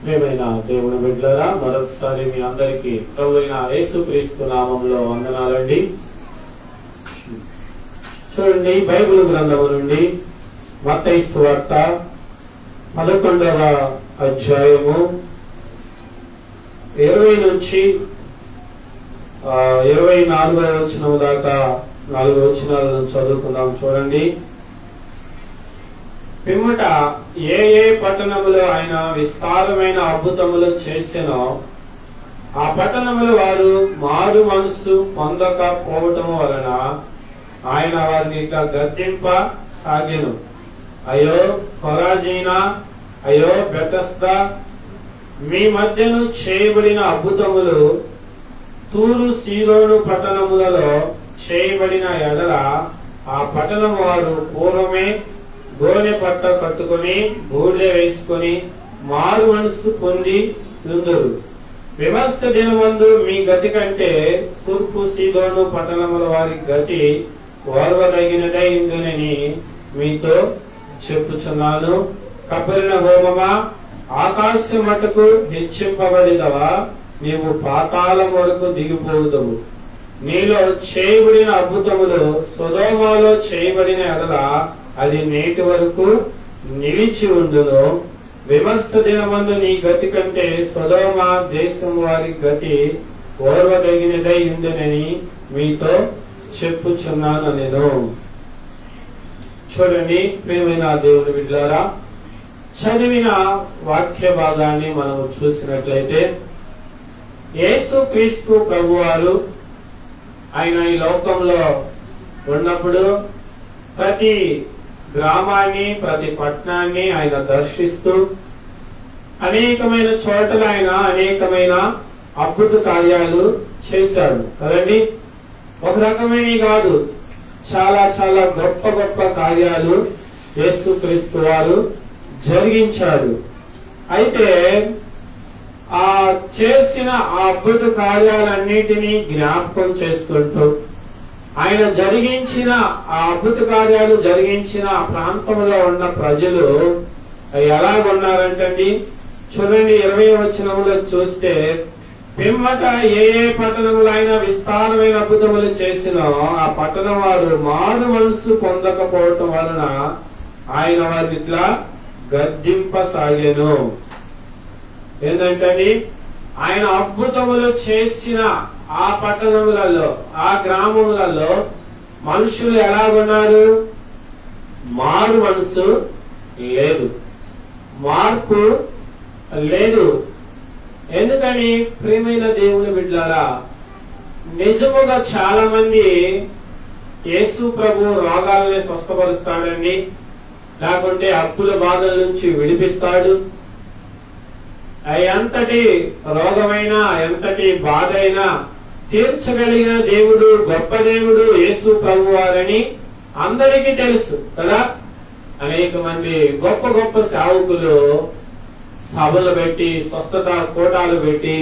ప్రియమైన దేవుని బిడ్డలారా, మరొకసారి మీ అందరికీ ప్రభువైన యేసుక్రీస్తు నామములో వందనాలండి. చూడండి, బైబిల్ గ్రంథము నుండి మత్తయి సువార్త 11వ అధ్యాయము 20 నుంచి 24వ వచనం దాకా 4 వచనాలను చదువుకుందాం. చూడండి, పిమ్మట ఏ ఏ పట్టణములో ఆయన విస్తారమైన అద్భుతములు చేసెనో ఆ పట్టణముల వారు మారు మనస్సు పొందకపోవటం వలన ఆయన వారిని ఇట్లా గద్దింప సాగెను. అయ్యో కొరాజీనా, అయ్యో బెతస్దా, మీ మధ్యను చేయబడిన అద్భుతములు తూరు సీదోను పట్టణములలో చేయబడిన ఎడల ఆ పట్టణం వారు పూర్వమే గోనె పట్ట కట్టుకుని బూడిద వేసుకుని మారు మనస్సు పొంది నుందురు. విమర్శ దినమందు మీ గతి కంటే తూర్పు సీదోను పట్టణముల వారి గతి ఓర్వదగినదై ఉందని మీతో చెప్పుచున్నాను. కపెర్నహూమా, ఆకాశం మట్టుకు హెచ్చింపబడినవా, నీవు పాతాళం వరకు దిగిపోదువు. నీలో చేయబడిన అద్భుతములు సొదొమలో చేయబడిన ఎడల అది నేటి వరకు నిలిచి ఉండును. విమర్శ దినమందు నీ గతి కంటే సొదొమ దేశం వారి గతి ఓర్వదగినదై ఉందని మీతో చెప్పుచున్నాను నేను. చూడండి, ప్రియమైన దేవుని బిడ్డలారా, చదివిన వాక్య భాగాన్ని మనం చూసినట్లయితే యేసుక్రీస్తు ప్రభువారు ఆయన ఈ లోకంలో ఉన్నప్పుడు ప్రతి గ్రామాన్ని, ప్రతి పట్టణాన్ని ఆయన దర్శిస్తూ అనేకమైన చోట్ల ఆయన అనేకమైన అద్భుత కార్యాలు చేశాడు కదండి. ఒక రకమైన కాదు, చాలా చాలా గొప్ప గొప్ప కార్యాలు యేసుక్రీస్తు వారు జరిగించాడు. అయితే ఆ చేసిన ఆ అద్భుత కార్యాలన్నిటినీ జ్ఞాపకం చేసుకుంటూ ఆయన జరిగించిన ఆ అద్భుత కార్యాలు జరిగించిన ప్రాంతంలో ఉన్న ప్రజలు ఎలా ఉన్నారంటండి. చూడండి, 20వ వచనంలో చూస్తే, పిమ్మట ఏ ఏ పట్టణములు అయినా విస్తారమైన అద్భుతములు చేసినో ఆ పట్టణం వారు మారు మనస్సు పొందకపోవటం వలన ఆయన వారిని ఇట్లా గద్దింపసాగెను. ఏంటంటే ఆయన అద్భుతములు చేసిన ఆ పట్టణములలో, ఆ గ్రామములలో మనుషులు ఎలాగున్నారు? మారు మనసు లేదు, మార్పు లేదు. ఎందుకని? ప్రియమైన దేవుని బిడ్డలారా, నిజముగా చాలా మంది యేసు ప్రభు రోగాలని స్వస్థపరుస్తాడండి, లేకుంటే అప్పుల బాధల నుంచి విడిపిస్తాడు. ఎంతటి రోగమైనా ఎంతటి బాధ అయినా తీర్చగలిగిన దేవుడు, గొప్ప దేవుడు యేసు ప్రభువారని అందరికీ తెలుసు కదా. అనేక మంది గొప్ప గొప్ప సేవకులు సభలు పెట్టి, స్వస్థత కూటాలు పెట్టి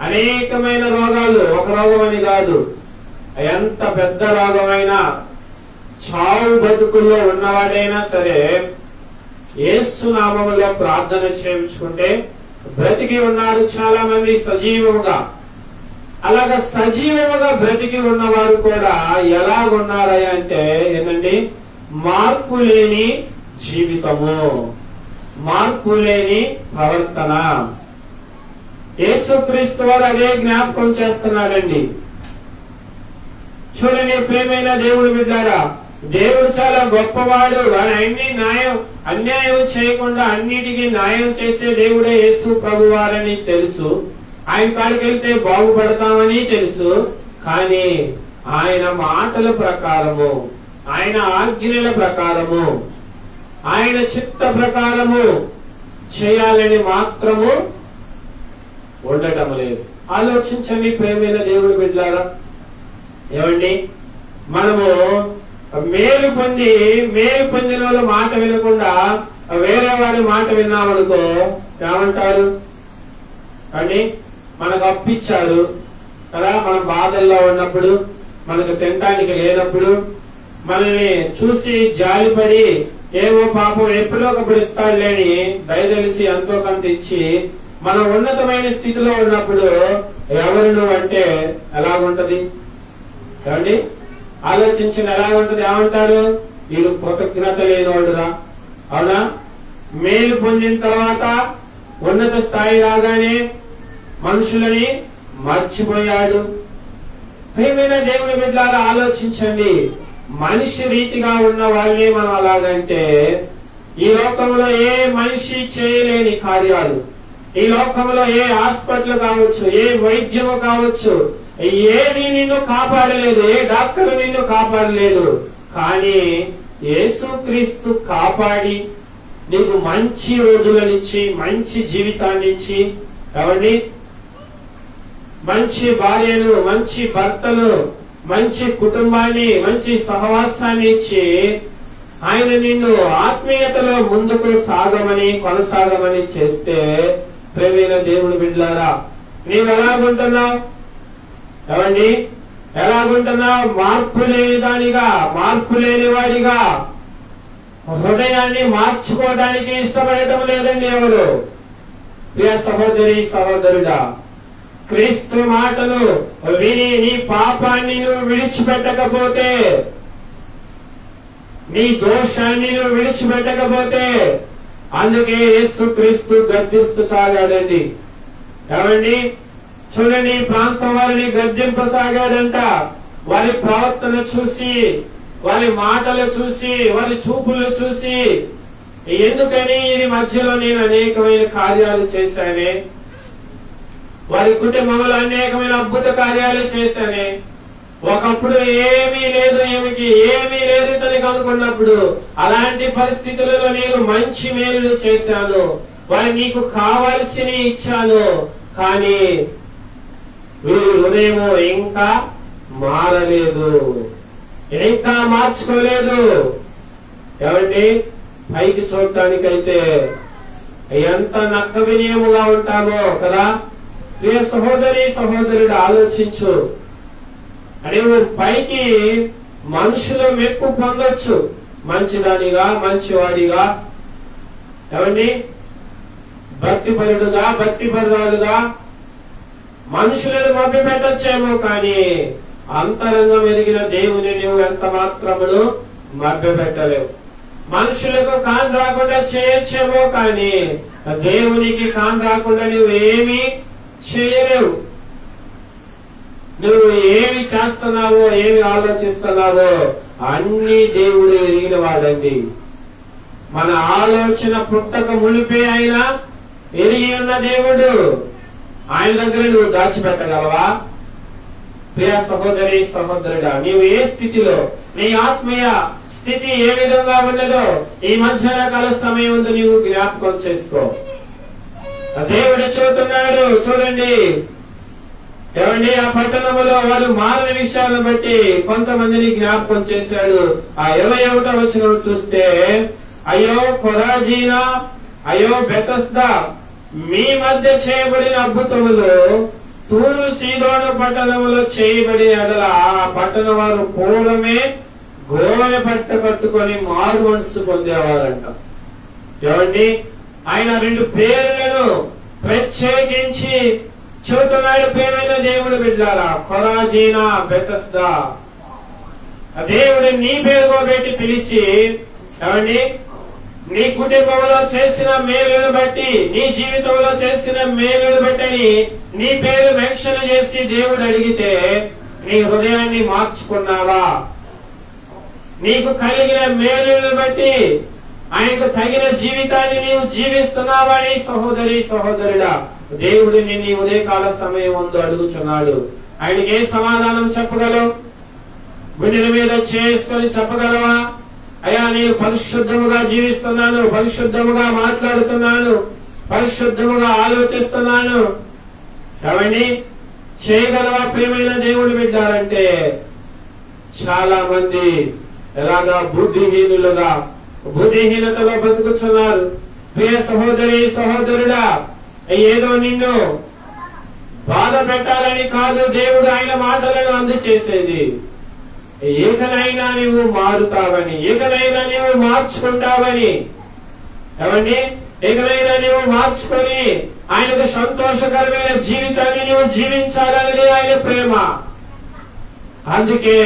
అనేకమైన రోగాలు, ఒక రోగం అని కాదు, ఎంత పెద్ద రోగమైనా, చావు బతుకుల్లో ఉన్నవాడైనా సరే యేసు నామములో ప్రార్థన చేయించుకుంటే బ్రతికి ఉన్నారు చాలా మంది సజీవముగా. అలాగా సజీవముగా బ్రతికి ఉన్నవారు కూడా ఎలాగున్నారయ్యా అంటే ఏంటండి, మార్పు లేని జీవితము, మార్పు లేని ప్రవర్తన. యేసుక్రీస్తు వారు అదే జ్ఞాపకం చేస్తున్నాడండి. చూడండి, ప్రియమైన దేవుడి బిడ్డారా, దేవుడు చాలా గొప్పవాడు. అన్యాయం చేయకుండా అన్నిటికీ న్యాయం చేసే దేవుడే యేసు ప్రభువారని తెలుసు. ఆయన కాడికి వెళ్తే బాగుపడతామని తెలుసు. కానీ ఆయన మాటల ప్రకారము, ఆయన ఆజ్ఞల ప్రకారము, ఆయన చిత్త ప్రకారము చేయాలని మాత్రము ఉండటం లేదు. ఆలోచించండి ప్రియమైన దేవుడి బిడ్డలారా, ఏమండి, మనము మేలు పొందిన వాళ్ళ మాట వినకుండా వేరే వారి మాట విన్నామనుకో ఏమంటారు అండి? మనకు అప్పిచ్చారు కదా, మనం బాధల్లో ఉన్నప్పుడు, మనకు తినటానికి లేనప్పుడు మనల్ని చూసి జాలిపడి ఏమో పాపం ఎప్పుడో ఒకప్పుడు ఇస్తాడులేని దయదలిచి ఎంతో కొంత ఇచ్చి మనం ఉన్నతమైన స్థితిలో ఉన్నప్పుడు ఎవరు నువ్వు అంటే ఎలాగుంటది ఏమండి? ఆలోచించిన ఎలాగుంటది? ఏమంటారు? వీడు కృతజ్ఞత లేనివాడురా. అవునా? మేలు పొందిన తర్వాత ఉన్నత స్థాయి రాగానే మనుషులని మర్చిపోయాడు. ప్రియమైన దేవుని బిడ్డలారా, ఆలోచించండి. మనిషి రీతిగా ఉన్న వాళ్ళే మనం అలాగంటే ఈ లోకంలో ఏ మనిషి చేయలేని కార్యాలు, ఈ లోకంలో ఏ హాస్పిటల్ కావచ్చు, ఏ వైద్యము కావచ్చు, ఏది నిన్ను కాపాడలేదు, ఏ డాక్టర్ నిన్ను కాపాడలేదు. కానీ యేసుక్రీస్తు కాపాడి నీకు మంచి రోజులనిచ్చి, మంచి జీవితాన్నిచ్చి, ఏమండి, మంచి భార్యను, మంచి భర్తను, మంచి కుటుంబాన్ని, మంచి సహవాసాన్ని ఇచ్చి ఆయన నిన్ను ఆత్మీయతలో ముందుకు సాగమని, కొనసాగమని చేస్తే ప్రియమైన దేవుని బిడ్డలారా, నీవు ఎలాగుంటున్నావు? ఏమండి, ఎలాగుంటున్నావు? మార్పు లేని దానిగా, మార్పు లేని వాడిగా, హృదయాన్ని మార్చుకోవడానికి ఇష్టపడటం లేదండి ఎవరు. ప్రియ సహోదరి సహోదరుడా, క్రీస్తు మాటలు విని నీ పాపాన్ని నువ్వు విడిచిపెట్టకపోతే, నీ దోషాన్ని నువ్వు విడిచిపెట్టకపోతే, అందుకే యేసుక్రీస్తు గద్దిస్తూ సాగాడండి. ఏమండి, చూడండి, ప్రాంతం వారిని గద్దింపసాగాడంట. వారి ప్రవర్తన చూసి, వారి మాటలు చూసి, వారి చూపులు చూసి, ఎందుకని ఈ మధ్యలో నేను అనేకమైన కార్యాలు చేశానే, వారి కుటుంబంలో అనేకమైన అద్భుత కార్యాలు చేశానే, ఒకప్పుడు ఏమీ లేదు, ఏమీ లేదు తనకి అనుకున్నప్పుడు అలాంటి పరిస్థితులలో నేను మంచి మేలు చేశాను, వారి నీకు కావాల్సిన ఇచ్చాను, కానీ వీరి హృదయం ఇంకా మారలేదు, ఇంకా మార్చుకోలేదు. ఏమండి, పైకి చూడటానికైతే ఎంత నక్క వినయముగా ఉంటామో కదా. ప్రియ సహోదరి సహోదరుడు, ఆలోచించు. నువ్వు పైకి మనుషులు మెప్పు పొందొచ్చు, మంచిదానిగా, మంచివాడిగా, ఏమండి, భక్తిపరుడుగా, భక్తిపరురాలుగా మనుషులను మభ్య పెట్టొచ్చేమో, కానీ అంతరంగం ఎరిగిన దేవుని నువ్వు ఎంత మాత్రమును మభ్య పెట్టలేవు. మనుషులకు కాన్ రాకుండా చేయొచ్చేమో, కానీ దేవునికి కాన్ రాకుండా నువ్వు ఏమీ చేయలేవు. నువ్వు ఏమి చేస్తున్నావో, ఏమి ఆలోచిస్తున్నావో అన్ని దేవుడు ఎరిగిన వాడండి. మన ఆలోచన పుట్టక మునిపే ఆయన ఎరిగి ఉన్న దేవుడు. ఆయన దగ్గర నువ్వు దాచిపెట్టగలవా? ప్రియ సహోదరి సహోదరుడా, నీవు ఏ స్థితిలో, నీ ఆత్మీయ స్థితి ఏ విధంగా ఉన్నదో ఈ మధ్యాహ్న కాల సమయం ముందు నీవు జ్ఞాపకం చేసుకో. దేవుడు చూస్తున్నాడు. చూడండి, ఏమండి, ఆ పట్టణంలో వాళ్ళు మారిన విషయాలను బట్టి కొంతమందిని జ్ఞాపకం చేశాడు. ఆ 21వ వచనం చూస్తే, అయ్యో కొరాజీనా, అయ్యో బెతస్దా, మీ మధ్య చేయబడిన అద్భుతములు తూరు సీదోను పట్టణములో చేయబడిన ఎడల ఆ పట్టణ వారు పూర్వమే గోనె పట్ట కట్టుకొని మారు మనసు పొందేవారంట. ఏమండి, ఆయన 2 పేర్లను ప్రత్యేకించి చెబుతున్నాడు. ప్రియమైన దేవుడు బిడ్డలారా, కొరాజీనా, బెతస్దా, దేవుడు నీ పేరుగా పెట్టి పిలిచి, ఏమండి, నీ కుటుంబంలో చేసిన మేలును బట్టి, నీ జీవితంలో చేసిన మేలును బట్టి నీ పేరు మెన్షన్ చేసి దేవుడు అడిగితే నీ హృదయాన్ని మార్చుకున్నావా? నీకు కలిగిన మేలును బట్టి ఆయనకు తగిన జీవితాన్ని నీవు జీవిస్తున్నావని సహోదరి సహోదరుడా, దేవుడు నిన్ను ఉదయకాల సమయం ముందు అడుగుచున్నాడు. ఆయనకి ఏ సమాధానం చెప్పగలవు? గుండెల మీద చేసుకొని చెప్పగలవా? అయ్యా, నేను పరిశుద్ధముగా జీవిస్తున్నాను, పరిశుద్ధముగా మాట్లాడుతున్నాను, పరిశుద్ధముగా ఆలోచిస్తున్నాను, ఏమండి, చేయగలవా? ప్రియమైన దేవుడు బిడ్డారంటే చాలా మంది ఎలాగా బుద్ధిహీనులుగా, బుద్ధిహీనతలో బతుకుతున్నారు. ప్రియ సహోదరి సహోదరుడా, ఏదో నిన్ను బాధ పెట్టాలని కాదు దేవుడు ఆయన మాటలను అందచేసేది. ఏకనైనా నువ్వు మారుతావని, ఏకనైనా నువ్వు మార్చుకుంటావని. ఏమండి, ఇకనైనా నీవు మార్చుకొని ఆయనకు సంతోషకరమైన జీవితాన్ని నీవు జీవించాలనేది ఆయన ప్రేమ. అందుకే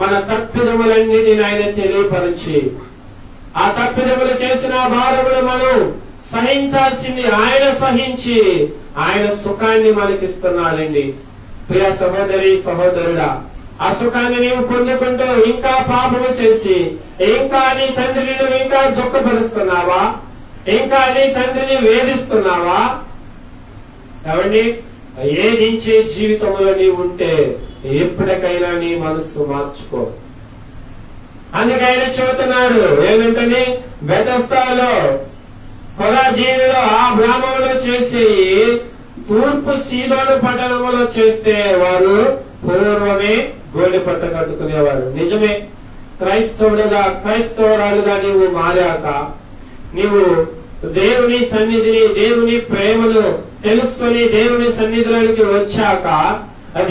మన తప్పిదములన్నిటిని ఆయన తెలియపరిచి, ఆ తప్పిదములు చేసిన భారములు మనం సహించాల్సింది ఆయన సహించి ఆయన సుఖాన్ని మనకిస్తున్నాడండి. ప్రియ సహోదరి సహోదరుడా, ఆ సుఖాన్ని నీవు పొందుకుంటూ ఇంకా పాపము చేసి ఇంకా నీ తండ్రిని నువ్వు ఇంకా దుఃఖపరుస్తున్నావా? ఇంకా నీ తండ్రిని వేధిస్తున్నావా? ఏమండి, ఏదించే జీవితంలో నీవు ఉంటే ఎప్పటికైనా నీ మనస్సు మార్చుకో. అందుకైనా చెబుతున్నాడు ఏమిటని, బెతస్దాలో కొరాజీనులో ఆ గ్రామంలో చేసి తూర్పు సీదోను పట్టణంలో చేస్తే వారు పూర్వమే గోనె పట్ట కట్టుకునేవారు. నిజమే, క్రైస్తవురాలుగా నీవు మారాక, నీవు దేవుని సన్నిధిని దేవుని ప్రేమను తెలుసుకొని దేవుని సన్నిధిలోనికి వచ్చాక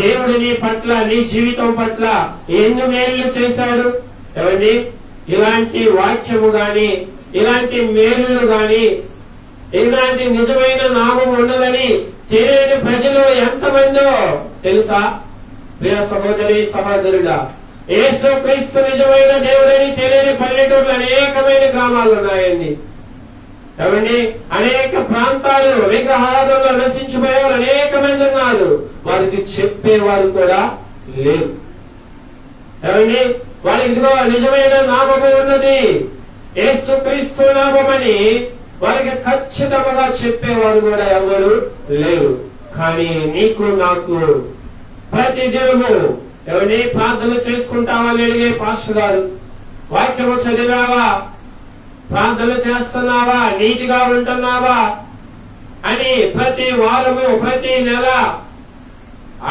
దేవుడు నీ పట్ల నీ జీవితం పట్ల ఎన్ని మేలు చేశాడు. ఏమండి, ఇలాంటి వాక్యము గాని ఇలాంటి మేలులు గాని ఇలాంటి నిజమైన నామం ఉన్నదని తెలియని ప్రజలు ఎంతమందో తెలుసా? ప్రియ సహోదరి సహోదరుడా, యేసు క్రీస్తు నిజమైన దేవుడని తెలియని పల్లెటూర్లు అనేకమైన గ్రామాలు ఉన్నాయండి. ఏమండి, అనేక ప్రాంతాలు విగ్రహారాధనలో నశించిపోయేవారు అనేక మంది ఉన్నారు. వారికి చెప్పేవారు కూడా లేరు. ఏమండి, వారికి ఇదిగో నిజమైన నామము ఉన్నది, యేసు క్రీస్తు నామమని వారికి ఖచ్చితంగా చెప్పేవారు కూడా ఎవరు లేరు. కానీ నీకు నాకు ప్రతి దినము ఏమండి ప్రార్థన చేసుకుంటామని అడిగే పాస్టర్ గారు, వాక్యము చదివావా, ప్రార్థన చేస్తున్నావా, నీతిగా ఉంటున్నావా అని ప్రతి వారము ప్రతి నెల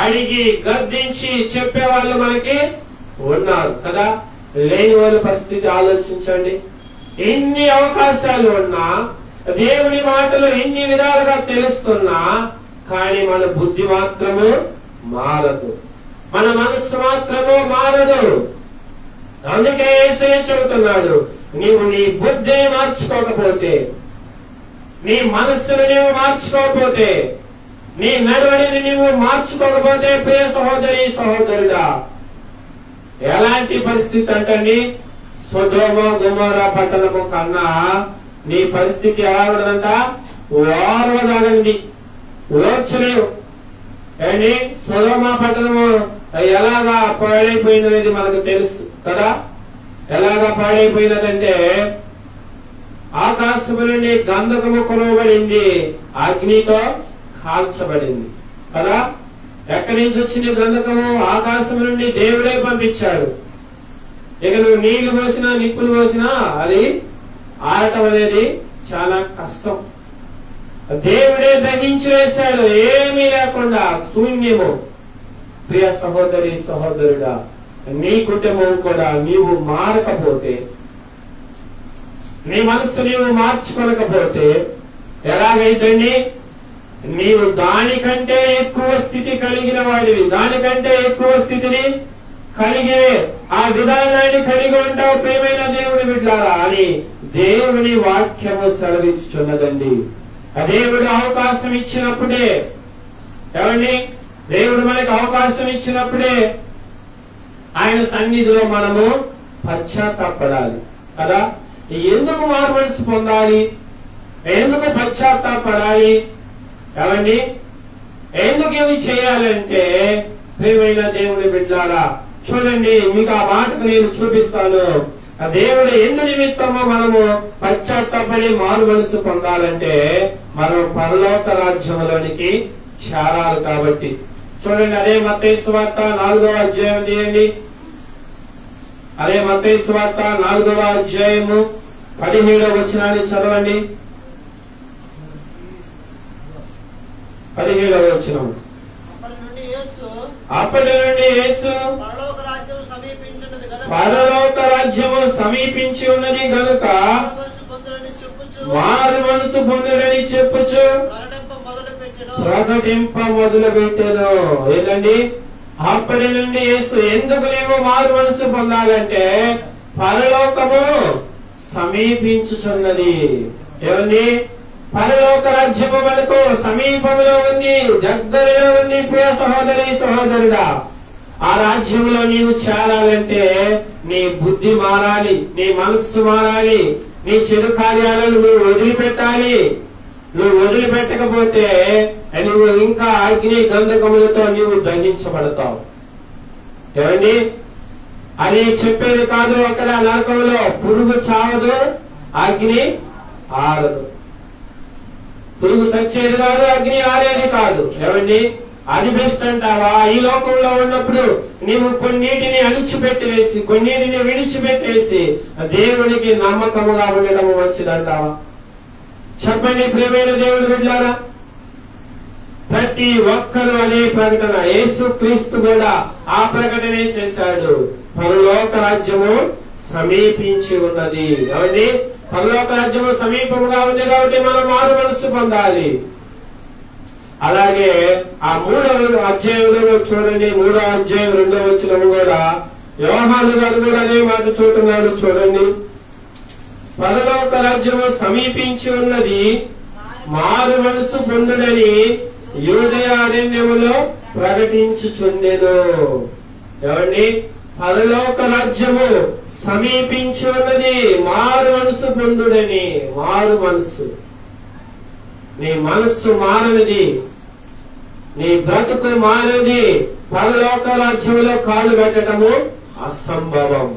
అడిగి గద్దించి చెప్పేవాళ్ళు మనకి ఉన్నారు కదా. లేని వాళ్ళ పరిస్థితి ఆలోచించండి. ఎన్ని అవకాశాలు ఉన్నా, దేవుని మాటలు ఎన్ని విధాలుగా తెలుస్తున్నా, కానీ మన బుద్ధి మాత్రము మారదు, మన మనస్సు మాత్రము మారదు. అందుకే యేసయ్య చెబుతున్నాడు, నీవు నీ బుద్ధి మార్చుకోకపోతే, నీ మనస్సును నీవు మార్చుకోకపోతే, నీ నడవడిని నీవు మార్చుకోకపోతే, ప్రియ సహోదరి సహోదరుడా, ఎలాంటి పరిస్థితి అంటండి, సొదొమ గొమొర్రా పట్టణము కన్నా నీ పరిస్థితి ఎలా ఉండదంట, ఓర్వదగండి, ఓర్చలేవు. అండి, సొదొమ పట్టణము ఎలాగా పాడైపోయినది మనకు తెలుసు కదా. ఎలాగా పాడైపోయినదంటే, ఆకాశము నుండి గంధకము కొలవబడింది, అగ్నితో కాల్చబడింది కదా. ఎక్కడి నుంచి వచ్చింది గంధకము? ఆకాశం నుండి దేవుడే పంపించాడు. ఇక నువ్వు నీళ్లు పోసినా నిప్పులు పోసినా అది ఆరటం అనేది చాలా కష్టం. దేవుడే దహించి వేశాడు, ఏమీ లేకుండా శూన్యము. ప్రియ సహోదరి సహోదరుడా, నీ కుటుంబం కూడా నీవు మారకపోతే, నీ మనస్సు నీవు మార్చుకోలేకపోతే ఎలాగైతండి? నీవు దానికంటే ఎక్కువ స్థితి కలిగిన వాడివి, దానికంటే ఎక్కువ స్థితిని కలిగే ఆ విధానాన్ని కలిగి ఉంటావు ప్రియమైన దేవుని బిడ్డలారా అని దేవుని వాక్యము సెలవిచ్చుచున్నదండి. దేవుడు అవకాశం ఇచ్చినప్పుడే, ఏమండి, దేవుడు మనకు అవకాశం ఇచ్చినప్పుడే ఆయన సన్నిధిలో మనము పశ్చాత్తాపడాలి కదా. ఎందుకు మారుమనసు పొందాలి? ఎందుకు పశ్చాత్తాపడాలి? ఏమండి, ఎందుకు ఇవి చేయాలంటే, ప్రియమైన దేవుని బిడ్డలారా చూడండి, మీకు ఆ మాటకు నేను చూపిస్తాను. ఆ దేవుడు ఎందు నిమిత్తమో మనము పశ్చాత్తాపడి మారు మనసు పొందాలంటే మనం పరలోక రాజ్యంలోనికి చేరాలి కాబట్టి. చూడండి, అదే మత్తయి సువార్త 4వ అధ్యాయం తీయండి. అదే మత్తయి సువార్త 4వ అధ్యాయము 17వ వచనాన్ని చదవండి. 17వ వచనం. అప్పటి నుండి యేసు పరలోక రాజ్యము సమీపించి ఉన్నది గనుక మారు మనసు పొందుడని చెప్పుచు ప్రకటింప మొదలు పెట్టెను. ఏంటండి, అప్పటి నుండి యేసు ఎందుకు నీవు మారు మనసు పొందాలంటే పరలోకము సమీపించుచున్నది. ఏమండి, పరలోక రాజ్యము మనకు సమీపంలో ఉంది, దగ్గరలో ఉంది. ప్రియ సహోదరి సహోదరుడా, ఆ రాజ్యంలో నీవు చేరాలంటే నీ బుద్ధి మారాలి, నీ మనస్సు మారాలి, నీ చెడు కార్యాలను నువ్వు వదిలిపెట్టాలి. నువ్వు వదిలిపెట్టకపోతే నువ్వు ఇంకా అగ్ని గంధకములతో నీవు దండించబడతావు. ఏమండి, అది చెప్పేది కాదు. అక్కడ నరకంలో పురుగు చావదు, అగ్ని ఆరదు. పురుగు చచ్చేది కాదు, అగ్ని ఆరేది కాదు. ఏమండి, అది బెస్ట్ అంటావా? ఈ లోకంలో ఉన్నప్పుడు నీవు కొన్నిటిని అణిచిపెట్టివేసి, కొన్నిటిని విడిచిపెట్టేసి దేవునికి నమ్మకముగా ఉండడం మంచిదంటావా? చెప్పండి ప్రియమైన దేవుని బిడ్డలారా. ప్రతి ఒక్కరూ అదే ప్రకటన, యేసు క్రీస్తు కూడా ఆ ప్రకటనే చేశాడు. పరలోక రాజ్యము సమీపించి ఉన్నది. ఏమండి, పరలోక రాజ్యము సమీపముగా ఉంది కాబట్టి మనం మారు మనస్సు పొందాలి. అలాగే ఆ 3వ అధ్యాయంలో చూడండి, 3వ అధ్యాయం 2వ వచనం కూడా యోహాను గారు కూడా అదే మాట చూస్తున్నాడు. చూడండి, పరలోక రాజ్యము సమీపించి ఉన్నది, మారు మనసు పొందుడని యూదయ అరణ్యములో ప్రకటించుచుండెను. ఏమండి, పరలోక రాజ్యము సమీపించి ఉన్నది, మారు మనసు పొందుడని. మారు మనసు, నీ మనస్సు మారనిది, నీ బ్రతుకు మారనిది పరలోక రాజ్యంలో కాలు పెట్టడము అసంభవం.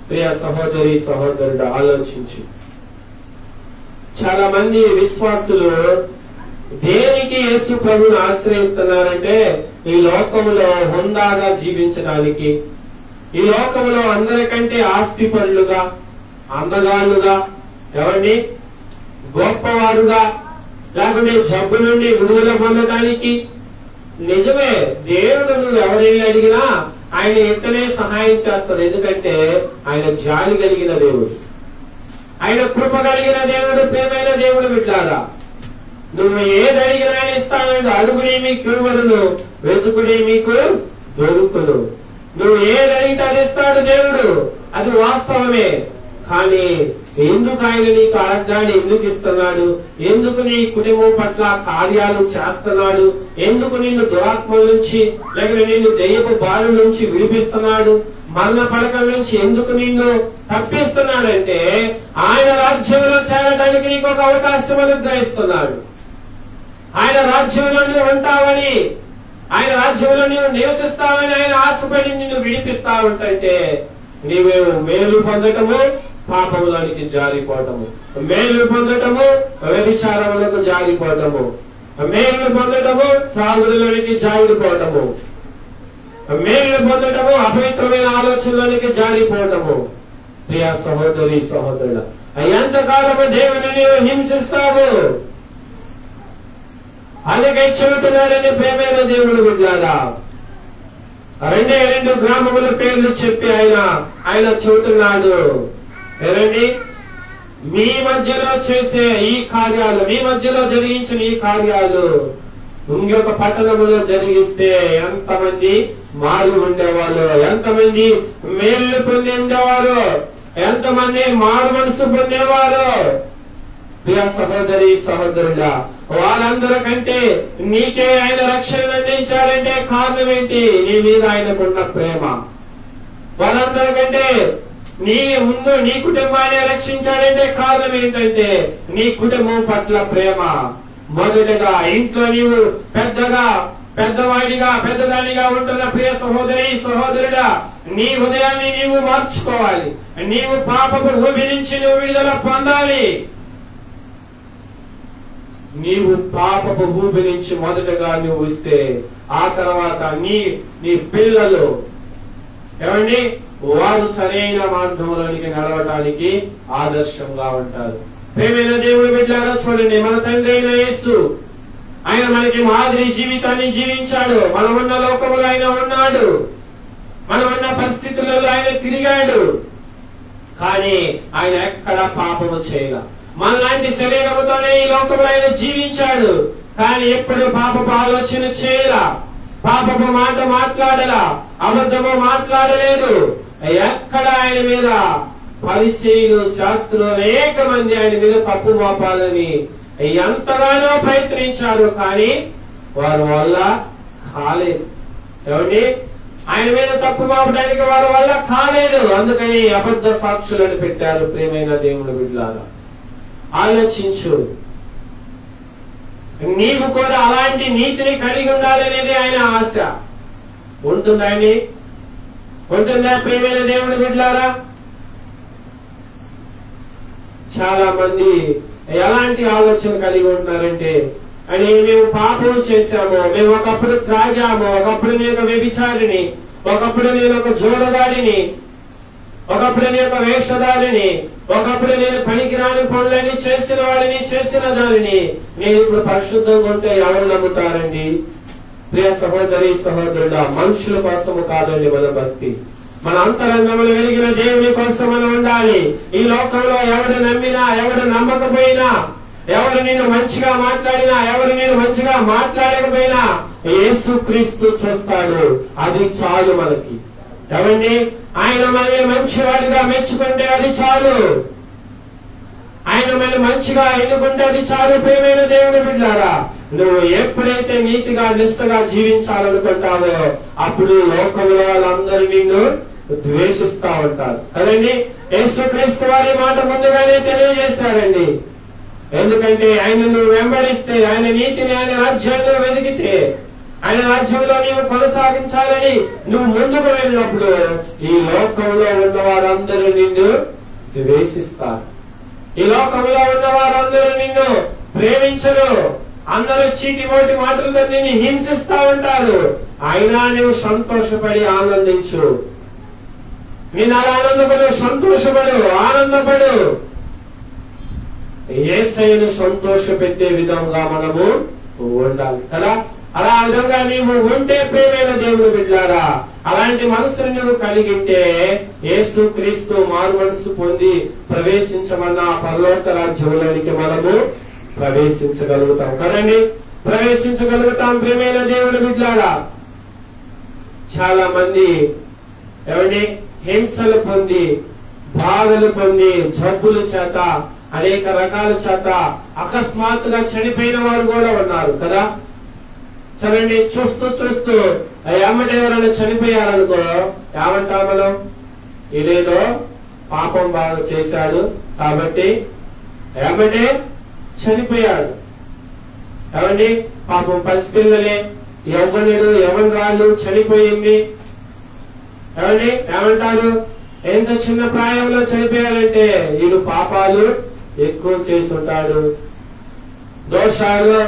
ప్రియ సహోదరి సహోదరుడు, ఆలోచించు. చాలా మంది విశ్వాసులు దేనికి యేసు ప్రభువును ఆశ్రయిస్తున్నారంటే ఈ లోకములో హుందాగా జీవించడానికి, ఈ లోకములో అందరికంటే ఆస్తిపరులుగా, అందగాళ్ళుగా, ఎవరిని గొప్పవారుగా, లేకుంటే జబ్బు నుండి విడుదల పొందడానికి. నిజమే, దేవుడు నువ్వు ఎవరిని అడిగినా ఆయన ఎంతనే సహాయం చేస్తాడు. ఎందుకంటే ఆయన జాలి కలిగిన దేవుడు, ఆయన కృప కలిగిన దేవుడు, ప్రేమైన దేవుడు. బిడ్డారా, నువ్వు ఏది అడిగినా ఆయన ఇస్తానండి. అడుగుని మీకు ఇవ్వడును, వెతుకుని మీకు దొరుకును. నువ్వు ఏది అడిగితే అది ఇస్తాడు దేవుడు, అది వాస్తవమే. కానీ ఎందుకు ఆయన నీకు అడగాన్ని ఎందుకు ఇస్తున్నాడు? ఎందుకు నీ కుటుంబం పట్ల కార్యాలు చేస్తున్నాడు? ఎందుకు నిన్ను దురాత్మల నుంచి లేక నిన్ను దెయ్యపు బారి నుంచి విడిపిస్తున్నాడు? మరణ పడకల నుంచి ఎందుకు నిన్ను తప్పిస్తున్నాడంటే ఆయన రాజ్యంలో చేరడానికి నీకు ఒక అవకాశం అనుగ్రహిస్తున్నాడు. ఆయన రాజ్యంలో నువ్వు ఉంటావని, ఆయన రాజ్యంలో నువ్వు నివసిస్తావని ఆయన ఆశపడి నిన్ను విడిపిస్తా ఉంటే నీవేమో మేలు పొందటము, పాపములోనికి జారిపోవటము, మేలు పొందటము, వ్యభిచారములకు జారిపోవటము, మేలు పొందటము, త్రాగులలోనికి జారిపోవటము, మేలు పొందటము, అపవిత్రమైన ఆలోచనలోనికి జారిపోవటము. ప్రియ సహోదరి సహోదరుడు, ఎంతకాలము దేవుని నీవు హింసిస్తావు? అందుకే చెబుతున్నారని ప్రేమైన దేవుడు బిడ్డలారా, 2 గ్రామముల పేర్లు చెప్పి ఆయన చెబుతున్నాడు. ఏరండి, మీ మధ్యలో చేసే ఈ కార్యాలు, మీ మధ్యలో జరిగించిన ఈ కార్యాలు ఇంకొక పట్టణములో జరిగిస్తే ఎంతమంది మారు ఉండేవాళ్ళు, ఎంతమంది మేలు పొంది ఉండేవారు, ఎంతమంది మారు మనసు పొందేవారు. ప్రియ సహోదరి సహోదరుడా, వాళ్ళందరికంటే నీకే ఆయన రక్షణ అందించాలంటే కారణం ఏంటి? నీ మీద ఆయనకున్న ప్రేమ. వాళ్ళందరికంటే నీ ముందు నీ కుటుంబాన్ని రక్షించాలంటే కారణం ఏంటంటే నీ కుటుంబం పట్ల ప్రేమ. మొదటగా ఇంట్లో నీవు పెద్దవాడిగా పెద్దదానిగా ఉంటున్న ప్రియ సహోదరి సహోదరుడా, నీ హృదయాన్ని నీవు మార్చుకోవాలి. నీవు పాపపు ఊబి నుంచి నువ్వు విడుదల పొందాలి. నీవు పాపపు ఊబి నుంచి మొదటగా నువ్వు వస్తే ఆ తర్వాత నీ పిల్లలు ఏమండి వారు సరైన మార్గంలోనికి నడవటానికి ఆదర్శంగా ఉంటారు. ప్రేమైన దేవుడి బిడ్డలారా, చూడండి, మన తండ్రి అయిన యేసు ఆయన మనకి మాదిరి జీవితాన్ని జీవించాడు. మనం ఉన్న లోకములో ఆయన ఉన్నాడు, మనం ఉన్న పరిస్థితులలో ఆయన తిరిగాడు. కానీ ఆయన ఎక్కడ పాపము చేయల. మనలాంటి శరీరముతోనే ఈ లోకంలో ఆయన జీవించాడు. కానీ ఎప్పుడు పాపపు ఆలోచన చేయలా, పాపపు మాట మాట్లాడలా, అబద్ధము మాట్లాడలేదు. ఎక్కడ ఆయన మీద పరిసయ్యులు, శాస్త్రులు అనేక మంది ఆయన మీద తప్పు మోపాలని ఎంతగానో ప్రయత్నించారు, కానీ వారి వల్ల కాలేదు. ఏమండి, ఆయన మీద తప్పు మోపడానికి వారి వల్ల కాలేదు. అందుకని అబద్ధ సాక్షులను పెట్టారు. ప్రియమైన దేవుని బిడ్డలారా, ఆలోచించు. నీవు కూడా అలాంటి నీతిని కలిగి ఉండాలనేది ఆయన ఆశ. ఉంటుందా అండి? ఉంటుందా ప్రియమైన దేవుని బిడ్డలారా? చాలా మంది ఎలాంటి ఆలోచన కలిగి ఉంటున్నారంటే, అని మేము పాపం చేశాము, మేము ఒకప్పుడు త్రాగాము, ఒకప్పుడు నేను ఒక వ్యభిచారిని, ఒకప్పుడు నేను ఒక జోడదారిని, ఒకప్పుడు నేను ఒక వేషధారిని, ఒకప్పుడు నేను పనికిరాని పనులని చేసిన వాడిని, చేసిన దానిని నేను ఇప్పుడు పరిశుద్ధంగా ఉంటే ఎవరు నమ్ముతారండి? ప్రియ సహోదరి సహోదరుడా, మనుషుల కోసము కాదండి మన భక్తి. మన అంతరంగంలో వెలిగిన దేవుని కోసం మనం ఉండాలి. ఈ లోకంలో ఎవరు నమ్మినా, ఎవరు నమ్మకపోయినా, ఎవరు నేను మంచిగా మాట్లాడినా, ఎవరు నేను మంచిగా మాట్లాడకపోయినా యేసుక్రీస్తు చూస్తాడు. అది చాలు మనకి. ఏమండి, ఆయన మనల్ని మంచివాడిగా మెచ్చుకుంటే అది చాలు. ఆయన మనల్ని మంచిగా ఎన్నుకుంటే అది చాలు. ప్రియమైన దేవుని బిడ్డలారా, నువ్వు ఎప్పుడైతే నీతిగా నిష్ఠగా జీవించాలనుకుంటావో అప్పుడు లోకంలో వాళ్ళందరూ నిన్ను ద్వేషిస్తా ఉంటారు కదండి. యేసుక్రీస్తు వారి మాట ముందుగానే తెలియజేశారండి. ఎందుకంటే ఆయన నువ్వు వెంబడిస్తే, ఆయన నీతిని, ఆయన రాజ్యాన్ని వెతికితే, ఆయన రాజ్యంలో నీవు కొనసాగించాలని నువ్వు ముందుకు వెళ్ళినప్పుడు ఈ లోకంలో ఉన్న వారందరూ నిన్ను ద్వేషిస్తారు. ఈ లోకంలో ఉన్న వారందరూ నిన్ను ప్రేమించరు. అందరూ చీటి మోటి మాటలతో నిన్ను హింసిస్తా ఉంటారు. అయినా నువ్వు సంతోషపడి ఆనందించు. నేను అలా ఆనందపడు, సంతోషపడు, ఆనందపడు. యేసయ్యను సంతోష పెట్టే విధంగా మనము ఉండాలి కదా. అలా విధంగా నీవు ఉంటే ప్రియమైన దేవుని బిడ్డలారా, అలాంటి మనసును నువ్వు కలిగింటే యేసుక్రీస్తు మారు మనసు పొంది ప్రవేశించమన్న పరలోక రాజ్యంలోనికి మనము ప్రవేశించగలుగుతాం కదండి. ప్రవేశించగలుగుతాం ప్రియమైన దేవుని బిడ్డలారా. చాలా మంది ఏమండి హింసలు పొంది, బాధలు పొంది, జబ్బుల చేత, అనేక రకాల చేత అకస్మాత్తుగా చనిపోయిన వారు కూడా ఉన్నారు కదా. సరేండి, చూస్తూ చూస్తూ ఏమంటే ఎవరైనా చనిపోయారనుకో ఏమంటాం మనం? ఇదేదో పాపం బాగా చేశాడు కాబట్టి ఏమంటే చనిపోయాడు. ఏమండి, పాపం పసిపిల్లలే, యవ్వనుడు యవ్వనురాలు చనిపోయింది. ఏమండి ఏమంటారు? ఎంత చిన్న ప్రాయంలో చనిపోయారంటే వీళ్ళు పాపాలు ఎక్కువ చేస్తుంటాడు, దోషాలు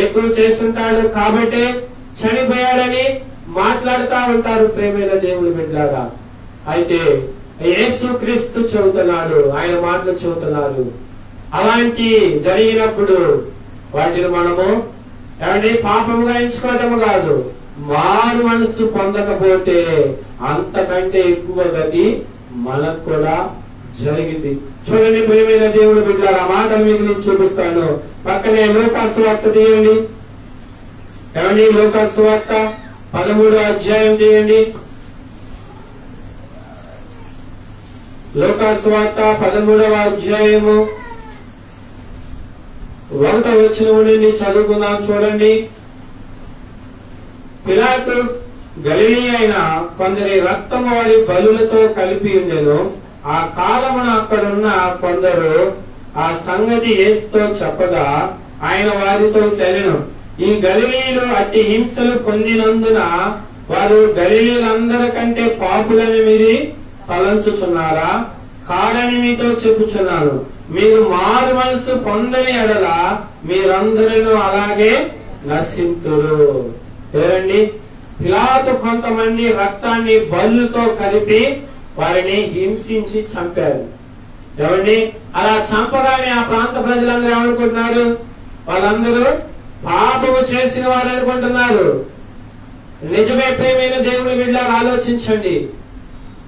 ఎక్కువ చేస్తుంటాడు కాబట్టి చనిపోయాడని మాట్లాడుతూ ఉంటారు ప్రియమైన దేవుని బిడ్డలారా. అయితే యేసుక్రీస్తు చెబుతున్నాడు, ఆయన మాటలు చెబుతున్నారు. అలాంటి జరిగినప్పుడు వాటిని మనము ఏమంటే పాపముగా ఎంచుకోవటము కాదు, మారు మనసు పొందకపోతే అంతకంటే ఎక్కువ గతి మనకు కూడా జరిగింది. చూడండి ప్రియమైన దేవుని బిడ్డలారా, ఆ మాటలు మీకు నేను చూపిస్తాను. పక్కనే లూకాసు వార్త తీయండి. ఏమండి, లూకాసు వార్త 13వ అధ్యాయం తీయండి. లూకాసు వార్త 13వ అధ్యాయము 1వ వచనం నుండి చదువుకుందాం. చూడండి. పిలాతు గలిలీ అయిన కొందరి రక్తము వారి బలులతో కలిపి ఉండెను. ఆ కాలమున అక్కడున్న కొందరు ఆ సంగతి యేసుతో చెప్పగా ఆయన వారితో తెలియను, ఈ గలిలీలు అట్టి హింసలు పొందినందున వారు గలిలీలందరికంటే పాపులని మీరు తలంచుచున్నారా? కాదని మీతో చెప్పుచున్నాను, మీరు మారు మనసు పొందని ఎడల మీరందరూ అలాగే నశింతురు. ఎవరండి? పిలాతు కొంతమంది రక్తాన్ని బలుతో కలిపి వారిని హింసించి చంపారు. ఏమండి, అలా చంపగానే ఆ ప్రాంత ప్రజలందరూ ఏమనుకుంటున్నారు? వాళ్ళందరూ పాపము చేసిన వారు అనుకుంటున్నారు. నిజమే ప్రియమైన దేవుని బిడ్డలారా, ఆలోచించండి.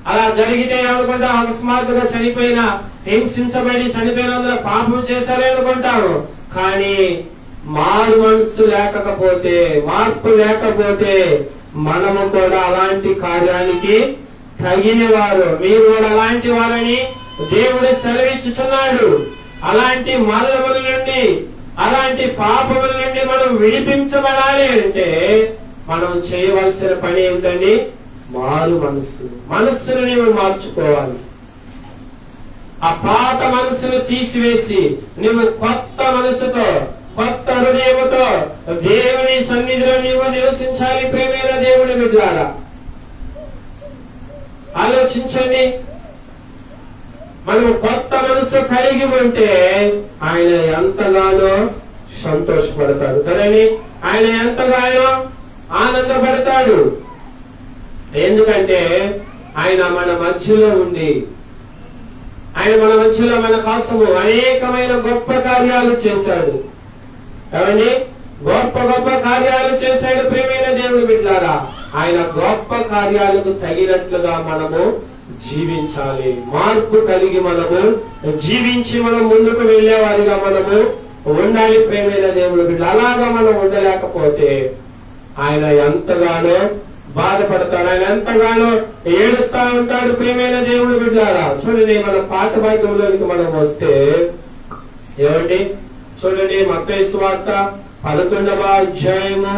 అలా జరిగితే ఏమనుకుంటా? అకస్మాత్తుగా చనిపోయిన, హింసించబడి చనిపోయినందున పాపం చేశారే అనుకుంటాము. కానీ మారు మనసు లేకపోతే, మార్పు లేకపోతే మనము కూడా అలాంటి కార్యానికి తగిన వారు. మీరు కూడా అలాంటి వారని దేవుడు సెలవిచ్చుచున్నాడు. అలాంటి మరణముల నుండి, అలాంటి పాపముల నుండి మనం విడిపించబడాలి అంటే మనం చేయవలసిన పని ఏమిటండి? మారు మనస్సును నీవు మార్చుకోవాలి. ఆ పాత మనసును తీసివేసి నువ్వు కొత్త మనసుతో, కొత్త హృదయముతో దేవుని సన్నిధిలో నీవు నివసించాలి. ప్రేమైన దేవుని బిడ్డలారా, ఆలోచించండి. మనం కొత్త మనసు కలిగి ఉంటే ఆయన ఎంతగానో సంతోషపడతాడు కదండి. ఆయన ఎంతగానో ఆనందపడతాడు. ఎందుకంటే ఆయన మన మధ్యలో ఉండి, ఆయన మన మధ్యలో మన కోసము అనేకమైన గొప్ప కార్యాలు చేశాడు. ఏమండి? గొప్ప గొప్ప కార్యాలు చేశాడు. ప్రియమైన దేవుని బిడ్డలారా, ఆయన గొప్ప కార్యాలకు తగినట్లుగా మనము జీవించాలి. మార్పు కలిగి మనము జీవించి మనం ముందుకు వెళ్లేవారిగా మనము ఉండాలి. ప్రియమైన దేవుని బిడ్డ, అలాగా మనం ఉండలేకపోతే ఆయన ఎంతగానో బాధపడతాడు, ఆయన ఎంతగానో ఏడుస్తా ఉంటాడు. ప్రియమైన దేవుని బిడ్డలారా, చూడండి, మన పాత భాగ్యంలోనికి మనం వస్తే ఏమండి, చూడండి, మత్తయి సువార్త 11వ అధ్యాయము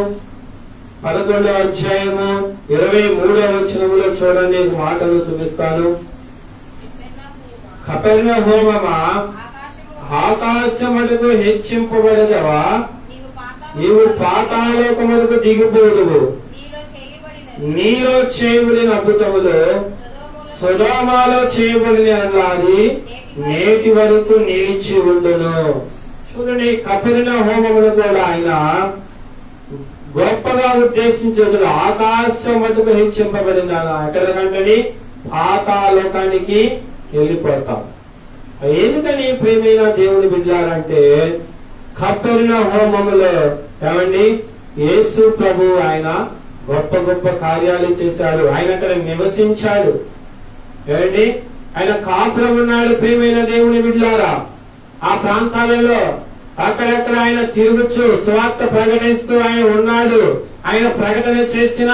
23వ వచనములో చూడండి, మాటలు చూపిస్తాను. కపెర్నహూమమా, ఆకాశమునకు హెచ్చింపబడదవా, నీవు పాతాళలోకమునకు దిగిపోదువు. నీలో చేయబడిన అద్భుతములు సొదొమలో చేయబడిన అన్నది నేటి వరకు నిలిచి ఉండును. చూడండి, కపెర్నహూమును కూడా ఆయన గొప్పగా ఉద్దేశించదు. ఆకాశం మటుకు హెచ్చింపబడింది. ఎక్కడికంటే పాతాళలోకానికి వెళ్ళిపోతాం. ఎందుకని ప్రియమైన దేవుని బిడ్డలారంటే, కపెర్నహూములో ఏమండి, యేసు ప్రభు ఆయన గొప్ప గొప్ప కార్యాలు చేశాడు. ఆయన అక్కడ నివసించాడు. ఏమండి, ఆయన కాపురం ఉన్నాడు. ప్రియమైన దేవుని బిడ్డలారా, ఆ ప్రాంతాలలో అక్కడక్కడ ఆయన తిరుగుచు సువార్త ప్రకటిస్తూ ఆయన ఉన్నాడు. ఆయన ప్రకటన చేసిన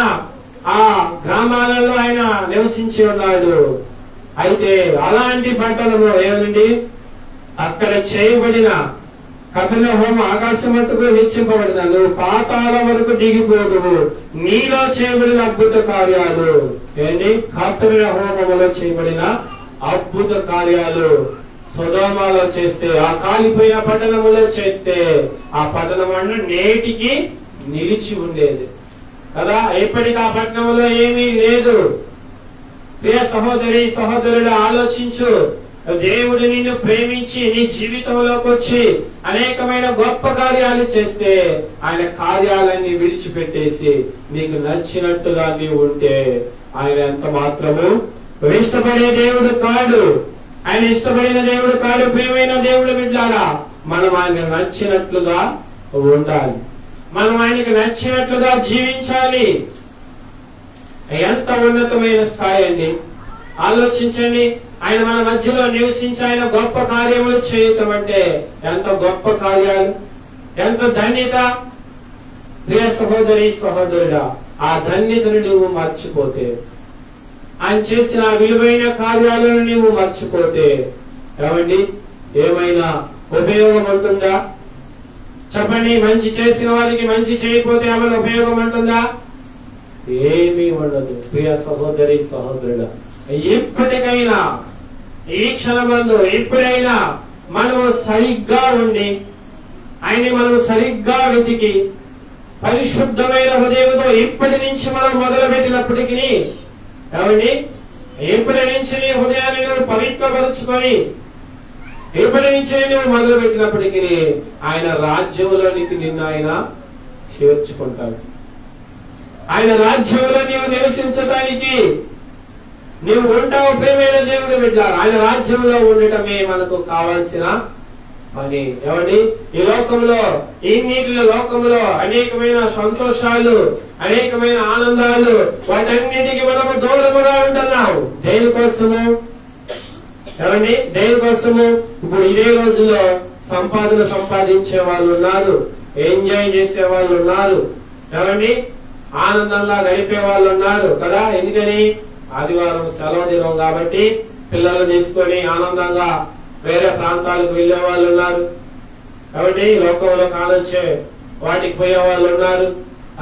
ఆ గ్రామాలలో ఆయన నివసించి ఉన్నాడు. అయితే అలాంటి పట్టణము ఏమండి, అక్కడ చేయబడిన కపెర్నహూము ఆకాశం వరకు హెచ్చింపబడిన, నువ్వు పాతాళం వరకు దిగిపోదువు. నీలో చేయబడిన అద్భుత కార్యాలు ఏంటి? కపెర్నహూములో చేయబడిన అద్భుత కార్యాలు సొదొమలో చేస్తే, ఆ కాలిపోయిన పట్టణములో చేస్తే, ఆ పట్టణం అన్న నేటికి నిలిచి ఉండేది కదా. ఎప్పటికీ ఆ పట్టణంలో ఏమీ లేదు. ప్రియ సహోదరి సహోదరుడు, ఆలోచించు. దేవుడు నిన్ను ప్రేమించి నీ జీవితంలోకి వచ్చి అనేకమైన గొప్ప కార్యాలు చేస్తే, ఆయన కార్యాలన్నీ విడిచిపెట్టేసి నీకు నచ్చినట్టుగా నీవు ఉంటే ఆయన ఎంత మాత్రము ఇష్టపడే దేవుడు కాడు. ఆయన ఇష్టపడిన దేవుడు కాడు. ప్రియమైన దేవుడు బిడ్డలారా, మనం ఆయన నచ్చినట్లుగా ఉండాలి. మనం ఆయనకు నచ్చినట్లుగా జీవించాలి. ఎంత ఉన్నతమైన స్థాయి అండి. ఆలోచించండి. ఆయన మన మధ్యలో నివసించి ఆయన గొప్ప కార్యములు చేయటం అంటే ఎంత గొప్ప కార్యాలు, ఎంత ధన్యత. ప్రియ సహోదరి సహోదరుడా, ఆ ధన్యతను నువ్వు మర్చిపోతే, ఆయన చేసిన విలువైన కార్యాలను నీవు మర్చిపోతే ఏమండి, ఏమైనా ఉపయోగం ఉంటుందా? చెప్పండి. మంచి చేసిన వారికి మంచి చేయకపోతే ఏమైనా ఉపయోగం ఉంటుందా? ఏమీ ఉండదు. ప్రియ సహోదరి సహోదరుడా, ఇప్పటికైనా ఈ క్షణమందు ఎప్పుడైనా మనము సరిగ్గా ఉండి ఆయన్ని మనం సరిగ్గా వెతికి పరిశుద్ధమైన హృదయంతో ఇప్పటి నుంచి మనం మొదలు పెట్టినప్పటికీ ఏమండి, ఇప్పటి నుంచి నీ హృదయాన్ని నువ్వు పవిత్రపరుచుకొని ఇప్పటి నుంచి నువ్వు మొదలు పెట్టినప్పటికీ ఆయన రాజ్యంలోనికి నిన్ను ఆయన చేర్చుకుంటాడు. ఆయన రాజ్యంలో నీవు నివసించడానికి నీవు ఉంటావు. ప్రియమైన దేవుని బిడ్డలారా, ఆయన రాజ్యంలో ఉండటమే మనకు కావాల్సిన పని. ఏమండి, ఈ లోకంలో, ఈ నీటిల లోకంలో అనేకమైన సంతోషాలు, అనేకమైన ఆనందాలు, వాటన్నిటికీ మనము దూరముగా ఉంటున్నాము. దేనికోసము? ఏమండి, దేనికోసము? ఇప్పుడు ఇదే రోజులో సంపాదించే వాళ్ళు ఉన్నారు, ఎంజాయ్ చేసే వాళ్ళు ఉన్నారు, ఏమండి, ఆనందంగా గడిపే వాళ్ళు ఉన్నారు కదా. ఎందుకని? ఆదివారం సెలవు దినం కాబట్టి పిల్లలు తీసుకొని ఆనందంగా వేరే ప్రాంతాలకు వెళ్లే వాళ్ళు ఉన్నారు. కాబట్టి లోకంలో కానొచ్చే వాటికి పోయే వాళ్ళు ఉన్నారు.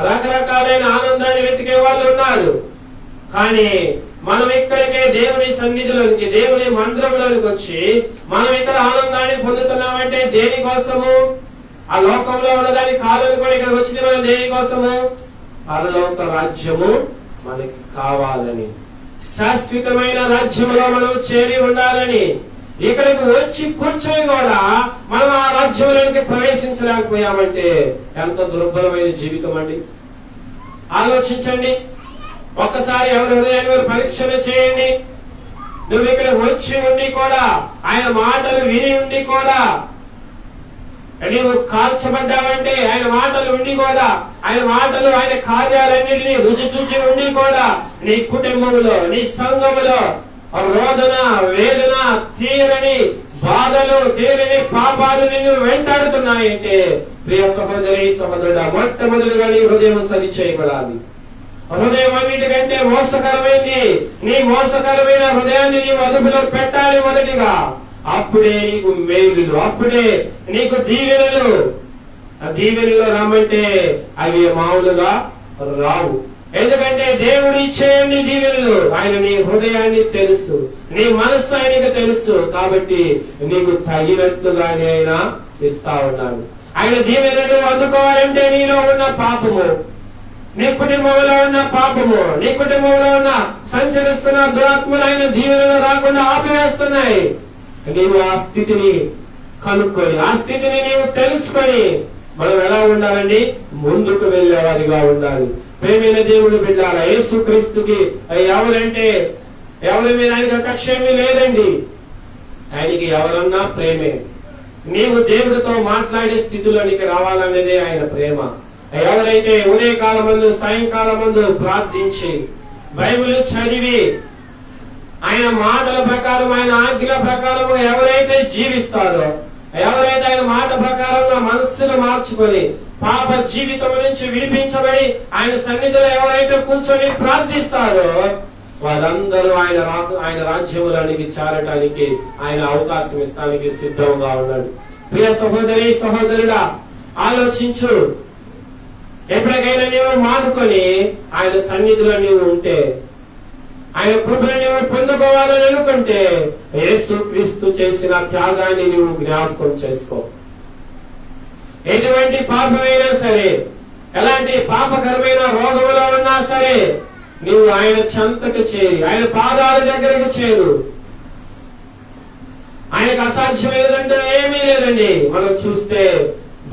రకరకాలైన ఆనందాన్ని వెతికే వాళ్ళు ఉన్నారు. కానీ మనం ఇక్కడికే దేవుని సన్నిధిలోనికి, దేవుని మందిరంలోనికి వచ్చి మనం ఇక్కడ ఆనందాన్ని పొందుతున్నామంటే దేనికోసము? ఆ లోకంలో ఉన్నదాన్ని కాదనుకొని ఇక్కడ వచ్చింది మనం దేనికోసము? పరలోక రాజ్యము మనకి కావాలని, శాశ్వతమైన రాజ్యంలో మనం చేరి ఉండాలని. ఇక్కడికి వచ్చి కూర్చొని కూడా మనం ఆ రాజ్యంలోనికి ప్రవేశించలేకపోయామంటే ఎంత దుర్బలమైన జీవితం అండి. ఆలోచించండి. ఒక్కసారి ఎవరి హృదయాన్ని పరీక్షలు చేయండి. నువ్వు ఇక్కడ వచ్చి ఉండి కూడా, ఆయన మాటలు విని ఉండి కూడా, నీవు కాల్చబడ్డావంటే ఆయన మాటలు ఉండి కూడా, ఆయన మాటలు, ఆయన కార్యాలన్నింటినీ రుచి చూచి ఉండి కూడా నీ కుటుంబంలో, నీ సంఘములో రోదన, వేదన, తీరని బాధలు, తీరని పాపాలు నిన్ను వెంటాడుతున్నాయంటే ప్రియ సహోదరి సహోదరుడా, మొట్టమొదటిగా నీ హృదయం సరి చేయబడాలి. హృదయం అన్నిటికంటే మోసకరమైంది. నీ మోసకరమైన హృదయాన్ని నీవు అదుపులో పెట్టాలి మొదటిగా. అప్పుడే నీకు మేలులు, అప్పుడే నీకు దీవెనలు. ఆ దీవెనలు రమ్మంటే అవి మామూలుగా రావు. ఎందుకంటే దేవుడు ఇచ్చేయండి దీవెనలు. ఆయన నీ హృదయాన్ని తెలుసు, నీ మనస్సు ఆయనకు తెలుసు. కాబట్టి నీకు తగినట్లుగానే ఆయన ఇస్తా ఉన్నాడు. ఆయన దీవెనలు అందుకోవాలంటే నీలో ఉన్న పాపము, నీ కుటుంబంలో ఉన్న పాపము, నీ కుటుంబంలో ఉన్న సంచరిస్తున్న దురాత్మలు ఆయన దీవెనలు రాకుండా ఆపివేస్తున్నాయి. నీవు ఆ స్థితిని కనుక్కొని, ఆ స్థితిని నీవు తెలుసుకొని మనం ఎలా ఉండాలండి? ముందుకు వెళ్ళేవారిగా ఉండాలి. ప్రేమైన దేవుడు బిడ్డాల, యేసుక్రీస్తుకి ఎవరంటే ఎవరి మీద ఆయనకు కక్ష ఏమీ లేదండి. ఆయనకి ఎవరన్నా ప్రేమే. నీవు దేవుడితో మాట్లాడే స్థితిలోనికి రావాలనేదే ఆయన ప్రేమ. ఎవరైతే ఉదయకాలం ముందు, సాయంకాలం ముందు ప్రార్థించి బైబిల్ చదివి ఆయన మాటల ప్రకారం, ఆయన ఆజ్ఞల ప్రకారం ఎవరైతే జీవిస్తారో, ఎవరైతే ఆయన మాట ప్రకారంగా మనస్సును మార్చుకొని పాప జీవితం నుంచి విడిపించబడి ఆయన సన్నిధిలో ఎవరైతే కూర్చొని ప్రార్థిస్తారో వారందరూ ఆయన రాజ్యములోనికి చేరటానికి ఆయన అవకాశం ఇస్తానికి సిద్ధంగా ఉన్నాడు. ప్రియ సహోదరి సహోదరుడా, ఆలోచించు. ఎప్పటికైనా నీవు మానుకొని ఆయన సన్నిధిలో నీవు ఉంటే, ఆయన కృపను నీవు పొందుకోవాలని అనుకుంటే యేసుక్రీస్తు చేసిన త్యాగాన్ని నీవు జ్ఞాపకం చేసుకో. ఎటువంటి పాపమైనా సరే, ఎలాంటి పాపకరమైన రోగములో ఉన్నా సరే నీవు ఆయన చెంతకు చేరి, ఆయన పాదాల దగ్గరకు చేరు. ఆయనకు అసాధ్యమైనదంటే ఏమీ లేదండి. మనం చూస్తే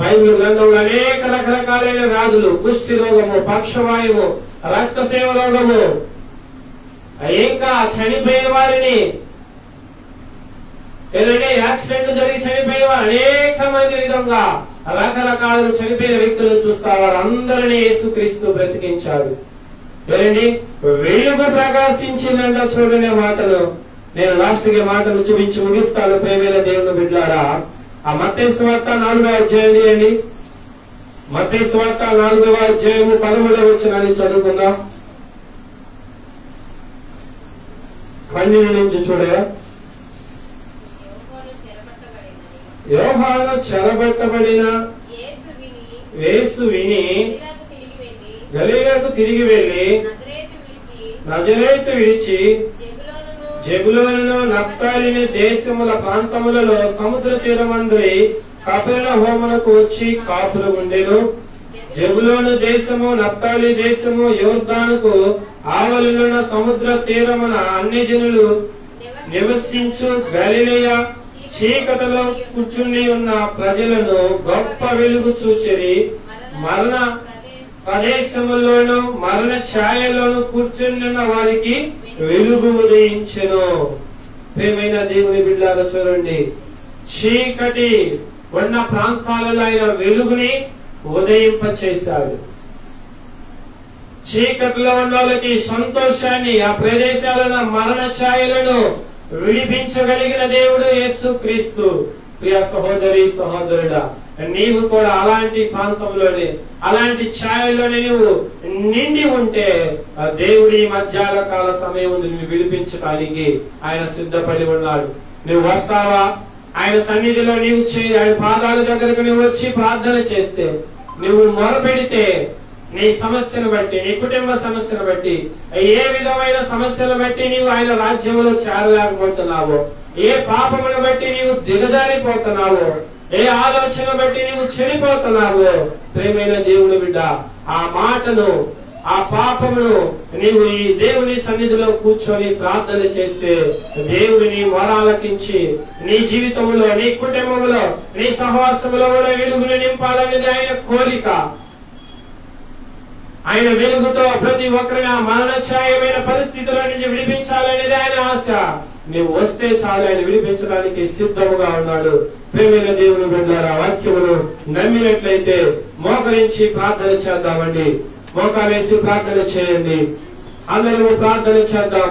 బైబిల్ గ్రంథంలో అనేక రకరకాలైన వ్యాధులు, కుష్టి రోగము, పక్షవాయువు, రక్తసేవ రోగము, ఇంకా చనిపోయిన వారిని, ఏదంటే యాక్సిడెంట్లు జరిగి చనిపోయే వారు అనేక మంది విధంగా రకరకాలుగా చనిపోయిన వ్యక్తులను చూస్తా వారందరినీ యేసుక్రీస్తు బ్రతికించాడు. ఏదండి? వెలుగు ప్రకాశించిందంట. చూడనే మాటలు నేను లాస్ట్ కి మాటలు చూపించి ముగిస్తాను. ప్రేమైన దేవుని బిడ్డలారా, ఆ మత్తయి సువార్త 4వ అధ్యాయం తీయండి. మత్తయి సువార్త 4వ అధ్యాయము 13వ వచనాన్ని చదువుకుందాం. 12 నుంచి చూడగా, యోహాను చెరబట్టబడిన యేసు విని గలిలయకు తిరిగి వెళ్లి నజరేతు విడిచి జెబులోనును నఫ్తాలిని దేశముల ప్రాంతములలో సముద్ర తీరమందరి కపెర్నహూమునకు వచ్చి కాపులు ఉండెను. జెబులోను దేశము, నఫ్తాలి దేశము యోర్దానుకు ఆవలినున్న సముద్ర తీరమున అన్ని జనులు నివసించు గలిలయ చీకటిలో కూర్చుని ఉన్న ప్రజలను గొప్ప వెలుగు చూచిరి. మరణ ప్రదేశములోను మరణ ఛాయలోను కూర్చున్న వారికి వెలుగు ఉదయించెను. ప్రియమైన దేవుని బిడ్డలారా, చూడండి, చీకటి ఉన్న ప్రాంతాలలో ఆయన వెలుగుని ఉదయింప చేశాడు. చీకటిలో ఉన్న వాళ్ళకి సంతోషాన్ని, ఆ ప్రదేశాలను మరణ ఛాయలను విడిపించగలిగిన దేవుడు యేసుక్రీస్తు. ప్రియ సహోదరి సహోదరుడా, నీవు కూడా అలాంటి ప్రాంతంలోనే, అలాంటి ఛాయల్లోనే నువ్వు నిండి ఉంటే దేవుడి మధ్యాహ్న కాల సమయం నిన్ను విడిపించడానికి ఆయన సిద్ధపడి ఉన్నాడు. నువ్వు వస్తావా? ఆయన సన్నిధిలో నీవు ఆయన పాదాల దగ్గరకు నువ్వు వచ్చి ప్రార్థన చేస్తే, నువ్వు మొరపెడితే, నీ సమస్యను బట్టి, నీ కుటుంబ సమస్యను బట్టి, ఏ విధమైన సమస్యను బట్టి నీవు ఆయన రాజ్యంలో చేరలేకపోతున్నావో, ఏ పాపమును బట్టి నీవు దిగజారిపోతున్నావో, ఏ ఆలోచన బట్టి నీవు చెడిపోతున్నావో, ప్రేమైన దేవుని బిడ్డ, ఆ మాటను, ఆ పాపమును నీవు ఈ దేవుని సన్నిధిలో కూర్చొని ప్రార్థన చేస్తే దేవుడిని మొరాలకించి నీ జీవితంలో, నీ కుటుంబంలో, నీ సహవాసంలో కూడా వెలుగును నింపాలనేది ఆయన కోరిక. ఆయన వెలుగుతో ప్రతి ఒక్కరిని ఆ మరణఛాయమైన పరిస్థితుల నుంచి విడిపించాలనేది ఆయన ఆశ. నువ్వు వస్తే చాలు, ఆయన విడిపించడానికి సిద్ధముగా ఉన్నాడు. ప్రేమైన దేవుని బిడ్డలారా, వాక్యమును నమ్మినట్లయితే మోకరించి ప్రార్థన చేద్దామండి. మోకాలేసి ప్రార్థన చేయండి. అందరూ ప్రార్థన చేద్దాం.